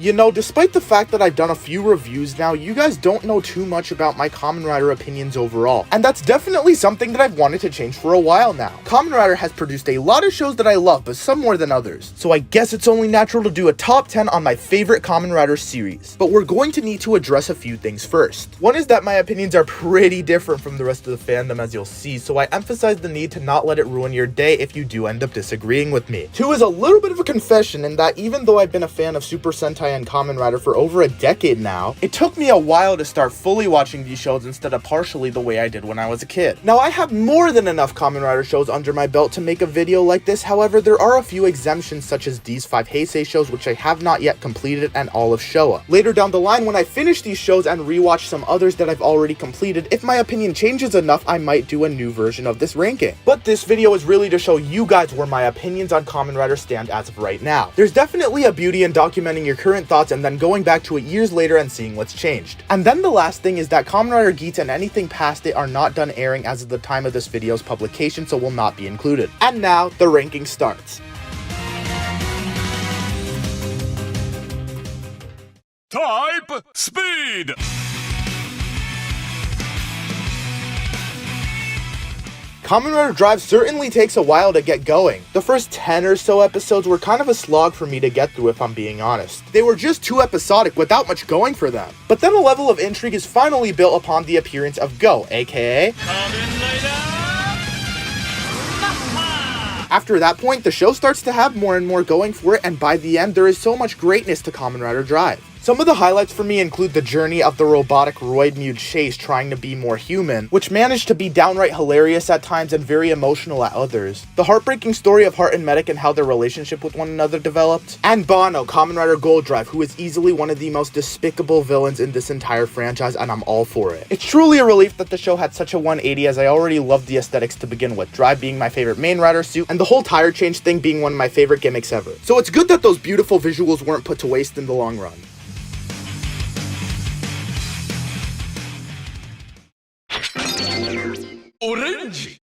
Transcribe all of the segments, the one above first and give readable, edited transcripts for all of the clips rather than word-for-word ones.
You know, despite the fact that I've done a few reviews now, you guys don't know too much about my Kamen Rider opinions overall, and that's definitely something that I've wanted to change for a while now. Kamen Rider has produced a lot of shows that I love, but some more than others, so I guess it's only natural to do a top 10 on my favorite Kamen Rider series. But we're going to need to address a few things first. One is that my opinions are pretty different from the rest of the fandom, as you'll see, so I emphasize the need to not let it ruin your day if you do end up disagreeing with me. Two is a little bit of a confession in that even though I've been a fan of Super Sentai and Kamen Rider for over a decade now, it took me a while to start fully watching these shows instead of partially the way I did when I was a kid. Now, I have more than enough Kamen Rider shows under my belt to make a video like this. However, there are a few exemptions, such as these 5 Heisei shows, which I have not yet completed, and all of Showa. Later down the line, when I finish these shows and rewatch some others that I've already completed, if my opinion changes enough, I might do a new version of this ranking. But this video is really to show you guys where my opinions on Kamen Rider stand as of right now. There's definitely a beauty in documenting your current thoughts and then going back to it years later and seeing what's changed. And then the last thing is that Kamen Rider Geats and anything past it are not done airing as of the time of this video's publication, so will not be included. And now, the ranking starts. Type Speed! Kamen Rider Drive certainly takes a while to get going. The first 10 or so episodes were kind of a slog for me to get through, if I'm being honest. They were just too episodic without much going for them. But then a level of intrigue is finally built upon the appearance of Go, aka Kamen Rider! After that point, the show starts to have more and more going for it, and by the end, there is so much greatness to Kamen Rider Drive. Some of the highlights for me include the journey of the robotic Roid-Mew Chase trying to be more human, which managed to be downright hilarious at times and very emotional at others. The heartbreaking story of Heart and Medic and how their relationship with one another developed. And Bano, Kamen Rider Gold Drive, who is easily one of the most despicable villains in this entire franchise, and I'm all for it. It's truly a relief that the show had such a 180, as I already loved the aesthetics to begin with, Drive being my favorite main rider suit, and the whole tire change thing being one of my favorite gimmicks ever. So it's good that those beautiful visuals weren't put to waste in the long run. Orange!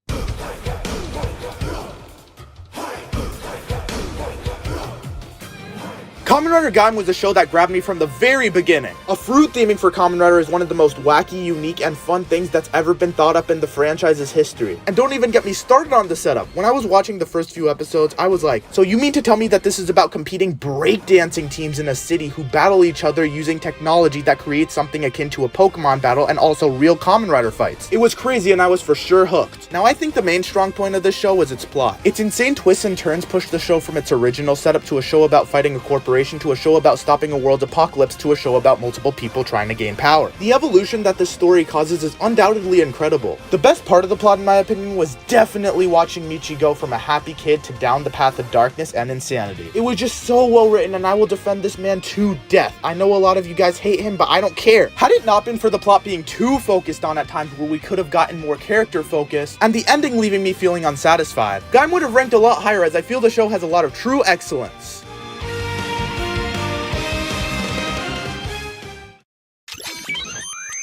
Kamen Rider Gaim was a show that grabbed me from the very beginning. A fruit theming for Kamen Rider is one of the most wacky, unique, and fun things that's ever been thought up in the franchise's history. And don't even get me started on the setup. When I was watching the first few episodes, I was like, so you mean to tell me that this is about competing breakdancing teams in a city who battle each other using technology that creates something akin to a Pokemon battle and also real Kamen Rider fights? It was crazy and I was for sure hooked. Now I think the main strong point of this show was its plot. Its insane twists and turns pushed the show from its original setup to a show about fighting a corporation to a show about stopping a world apocalypse to a show about multiple people trying to gain power. The evolution that this story causes is undoubtedly incredible. The best part of the plot, in my opinion, was definitely watching Michi go from a happy kid to down the path of darkness and insanity. It was just so well written, and I will defend this man to death. I know a lot of you guys hate him, but I don't care. Had it not been for the plot being too focused on at times where we could have gotten more character focus, and the ending leaving me feeling unsatisfied, Gaim would have ranked a lot higher, as I feel the show has a lot of true excellence.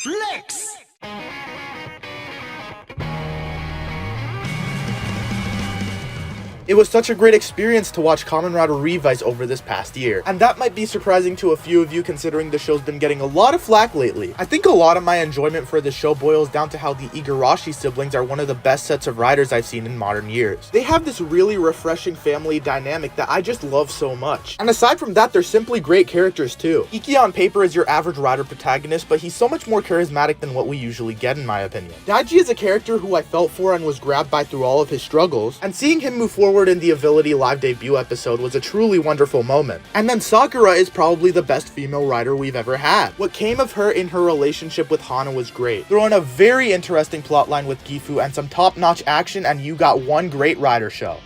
Flex! It was such a great experience to watch Kamen Rider Revice over this past year, and that might be surprising to a few of you considering the show's been getting a lot of flack lately. I think a lot of my enjoyment for the show boils down to how the Igarashi siblings are one of the best sets of riders I've seen in modern years. They have this really refreshing family dynamic that I just love so much. And aside from that, they're simply great characters too. Iki on paper is your average rider protagonist, but he's so much more charismatic than what we usually get, in my opinion. Daiji is a character who I felt for and was grabbed by through all of his struggles, and seeing him move forward in the Ability live debut episode was a truly wonderful moment. And then Sakura is probably the best female rider we've ever had. What came of her in her relationship with Hana was great. Throw in a very interesting plotline with Gifu and some top-notch action, and you got one great rider show.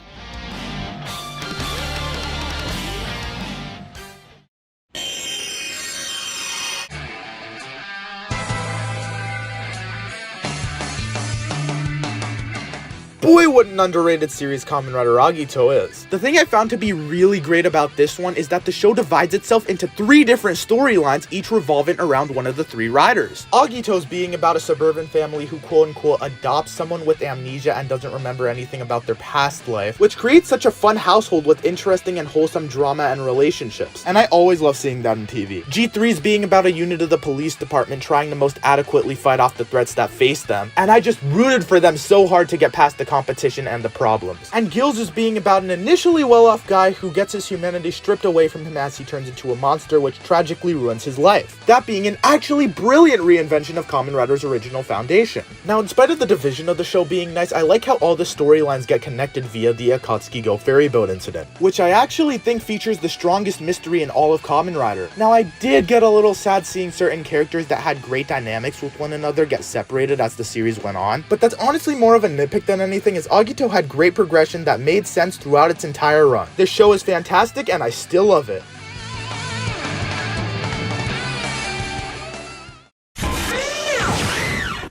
boy what an underrated series Kamen Rider Agito is. The thing I found to be really great about this one is that the show divides itself into 3 different storylines, each revolving around one of the 3 riders. Agito's being about a suburban family who quote-unquote adopts someone with amnesia and doesn't remember anything about their past life, which creates such a fun household with interesting and wholesome drama and relationships. And I always love seeing that on TV. G3's being about a unit of the police department trying to most adequately fight off the threats that face them, and I just rooted for them so hard to get past the competition and the problems. And Gills is being about an initially well-off guy who gets his humanity stripped away from him as he turns into a monster, which tragically ruins his life. That being an actually brilliant reinvention of Kamen Rider's original foundation. Now, in spite of the division of the show being nice, I like how all the storylines get connected via the Akatsuki Go ferryboat incident, which I actually think features the strongest mystery in all of Kamen Rider. Now, I did get a little sad seeing certain characters that had great dynamics with one another get separated as the series went on, but that's honestly more of a nitpick than anything, as Agito had great progression that made sense throughout its entire run. This show is fantastic and I still love it.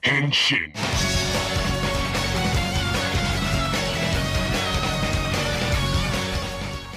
Henshin.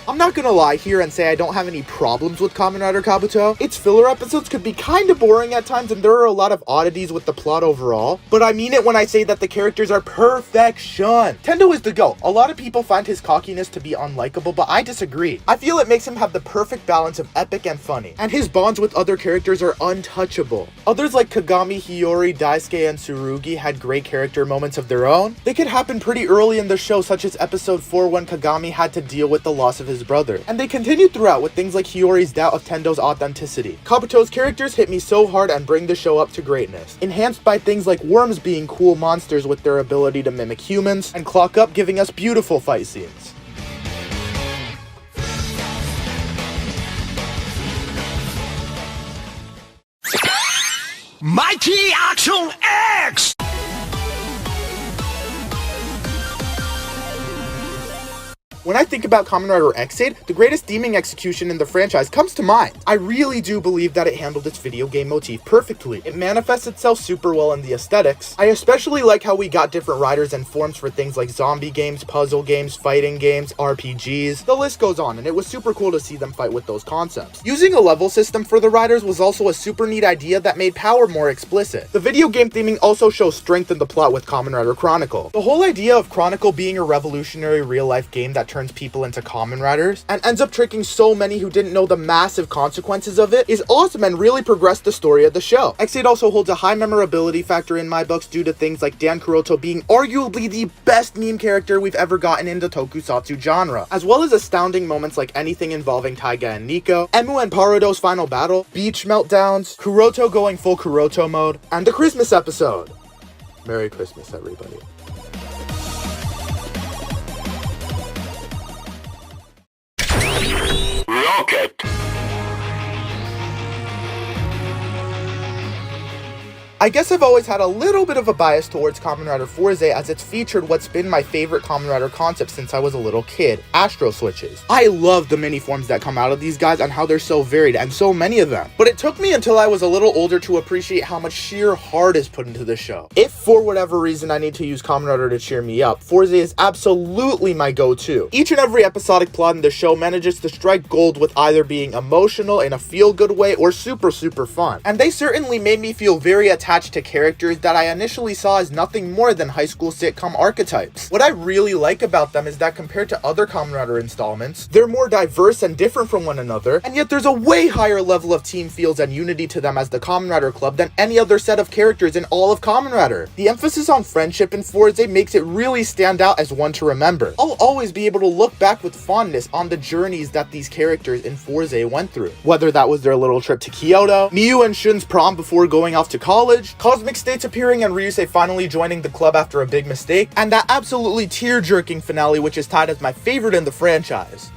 I'm not gonna lie here and say I don't have any problems with Kamen Rider Kabuto. Its filler episodes could be kinda boring at times and there are a lot of oddities with the plot overall, but I mean it when I say that the characters are perfection. Tendo is the GOAT. A lot of people find his cockiness to be unlikable, but I disagree. I feel it makes him have the perfect balance of epic and funny, and his bonds with other characters are untouchable. Others like Kagami, Hiyori, Daisuke, and Tsurugi had great character moments of their own. They could happen pretty early in the show, such as episode 4 when Kagami had to deal with the loss of his brother, and they continued throughout with things like Hiyori's doubt of Tendo's authenticity. Kabuto's characters hit me so hard and bring the show up to greatness, enhanced by things like worms being cool monsters with their ability to mimic humans, and Clock Up giving us beautiful fight scenes. Mighty Action X! When I think about Kamen Rider Ex-Aid, the greatest theming execution in the franchise comes to mind. I really do believe that it handled its video game motif perfectly. It manifests itself super well in the aesthetics. I especially like how we got different riders and forms for things like zombie games, puzzle games, fighting games, RPGs, the list goes on, and it was super cool to see them fight with those concepts. Using a level system for the riders was also a super neat idea that made power more explicit. The video game theming also shows strength in the plot with Kamen Rider Chronicle. The whole idea of Chronicle being a revolutionary real-life game that turns people into Kamen Riders and ends up tricking so many who didn't know the massive consequences of it is awesome and really progressed the story of the show. Ex-Aid also holds a high memorability factor in my books due to things like Dan Kuroto being arguably the best meme character we've ever gotten in the Tokusatsu genre, as well as astounding moments like anything involving Taiga and Nico, Emu and Parudo's final battle, beach meltdowns, Kuroto going full Kuroto mode, and the Christmas episode. Merry Christmas, everybody. Rocket. I guess I've always had a little bit of a bias towards Kamen Rider Fourze as it's featured what's been my favorite Kamen Rider concept since I was a little kid, Astro Switches. I love the mini forms that come out of these guys and how they're so varied and so many of them. But it took me until I was a little older to appreciate how much sheer heart is put into the show. If for whatever reason I need to use Kamen Rider to cheer me up, Fourze is absolutely my go-to. Each and every episodic plot in the show manages to strike gold with either being emotional in a feel-good way or super fun. And they certainly made me feel very attached to characters that I initially saw as nothing more than high school sitcom archetypes. What I really like about them is that compared to other Kamen Rider installments, they're more diverse and different from one another, and yet there's a way higher level of team feels and unity to them as the Kamen Rider Club than any other set of characters in all of Kamen Rider. The emphasis on friendship in Fourze makes it really stand out as one to remember. I'll always be able to look back with fondness on the journeys that these characters in Fourze went through. Whether that was their little trip to Kyoto, Miyu and Shun's prom before going off to college, Cosmic States appearing and Ryusei finally joining the club after a big mistake, and that absolutely tear-jerking finale which is tied as my favorite in the franchise.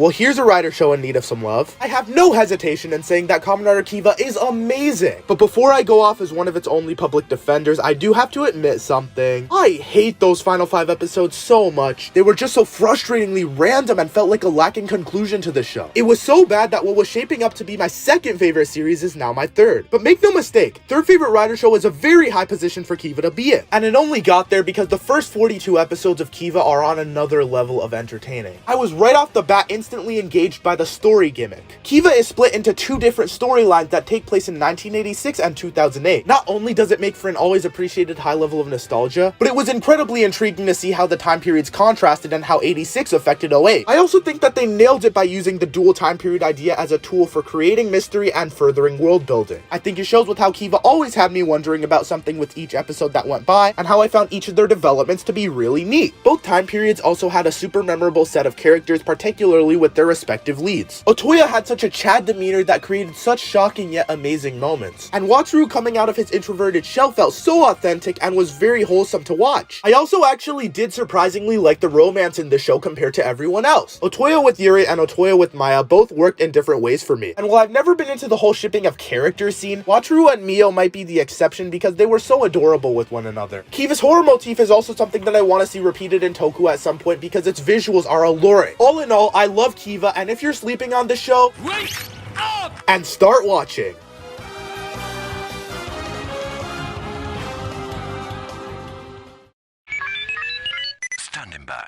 Well, here's a Rider show in need of some love. I have no hesitation in saying that Kamen Rider Kiva is amazing. But before I go off as one of its only public defenders, I do have to admit something. I hate those final 5 episodes so much. They were just so frustratingly random and felt like a lacking conclusion to the show. It was so bad that what was shaping up to be my second favorite series is now my third. But make no mistake, third favorite Rider show is a very high position for Kiva to be in. And it only got there because the first 42 episodes of Kiva are on another level of entertaining. I was right off the bat instantly engaged by the story gimmick. Kiva is split into 2 different storylines that take place in 1986 and 2008. Not only does it make for an always appreciated high level of nostalgia, but it was incredibly intriguing to see how the time periods contrasted and how 86 affected 08. I also think that they nailed it by using the dual time period idea as a tool for creating mystery and furthering world building. I think it shows with how Kiva always had me wondering about something with each episode that went by, and how I found each of their developments to be really neat. Both time periods also had a super memorable set of characters, particularly with their respective leads. Otoya had such a Chad demeanor that created such shocking yet amazing moments, and Wataru coming out of his introverted shell felt so authentic and was very wholesome to watch. I also actually did surprisingly like the romance in the show compared to everyone else. Otoya with Yuri and Otoya with Maya both worked in different ways for me, and while I've never been into the whole shipping of characters scene, Wataru and Mio might be the exception because they were so adorable with one another. Kiva's horror motif is also something that I want to see repeated in Toku at some point because its visuals are alluring. All in all, I love Kiva, and if you're sleeping on this show, Wake up! and start watching. Standing by.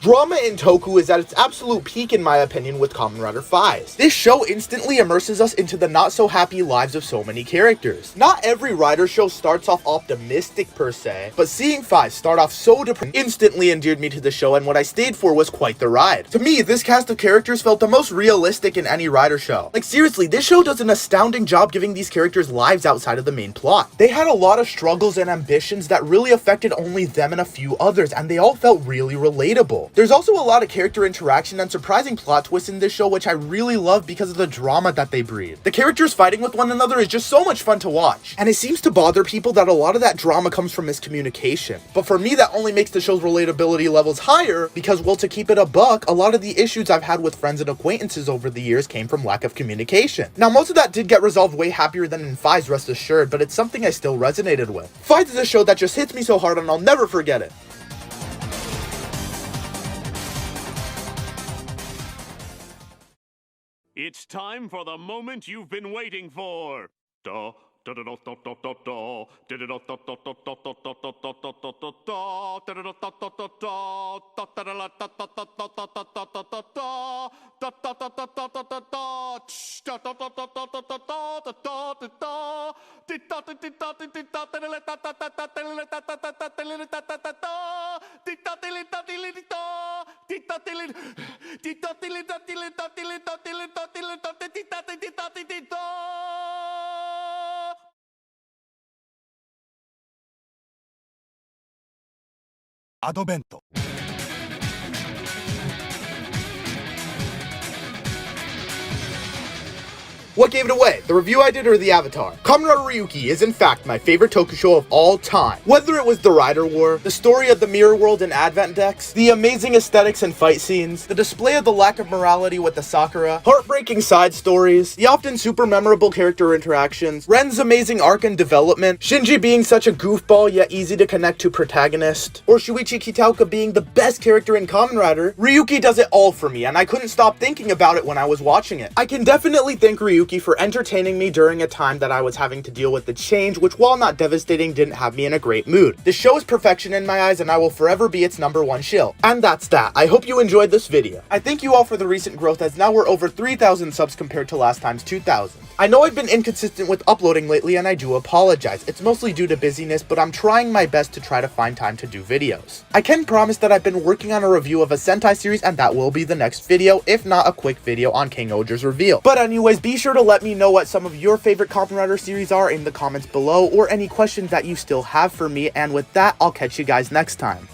Drama in Toku is at its absolute peak in my opinion with Kamen Rider Faiz. This show instantly immerses us into the not so happy lives of so many characters. Not every Rider show starts off optimistic per se, but seeing Faiz start off so depressing instantly endeared me to the show, and what I stayed for was quite the ride. To me, this cast of characters felt the most realistic in any Rider show. Like seriously, this show does an astounding job giving these characters lives outside of the main plot. They had a lot of struggles and ambitions that really affected only them and a few others, and they all felt really relatable. There's also a lot of character interaction and surprising plot twists in this show, which I really love because of the drama that they breed. The characters fighting with one another is just so much fun to watch, and it seems to bother people that a lot of that drama comes from miscommunication. But for me, that only makes the show's relatability levels higher because, well, to keep it a buck, a lot of the issues I've had with friends and acquaintances over the years came from lack of communication. Now, most of that did get resolved way happier than in Faiz, rest assured, but it's something I still resonated with. Faiz is a show that just hits me so hard and I'll never forget it. It's time for the moment you've been waiting for. Advento. What gave it away? The review I did or the avatar? Kamen Rider Ryuki is in fact my favorite Toku show of all time. Whether it was the Rider War, the story of the Mirror World and Advent decks, the amazing aesthetics and fight scenes, the display of the lack of morality with the Sakura, heartbreaking side stories, the often super memorable character interactions, Ren's amazing arc and development, Shinji being such a goofball yet easy to connect to protagonist, or Shuichi Kitaoka being the best character in Kamen Rider, Ryuki does it all for me, and I couldn't stop thinking about it when I was watching it. I can definitely thank Ryuki for entertaining me during a time that I was having to deal with the change, which while not devastating didn't have me in a great mood. The show is perfection in my eyes and I will forever be its #1 shill. And that's that. I hope you enjoyed this video. I thank you all for the recent growth, as now we're over 3,000 subs compared to last time's 2,000. I know I've been inconsistent with uploading lately and I do apologize. It's mostly due to busyness, but I'm trying my best to try to find time to do videos. I can promise that I've been working on a review of a Sentai series and that will be the next video, if not a quick video on King Oger's reveal. But anyways, be sure to let me know what some of your favorite Kamen Rider series are in the comments below, or any questions that you still have for me, and with that, I'll catch you guys next time.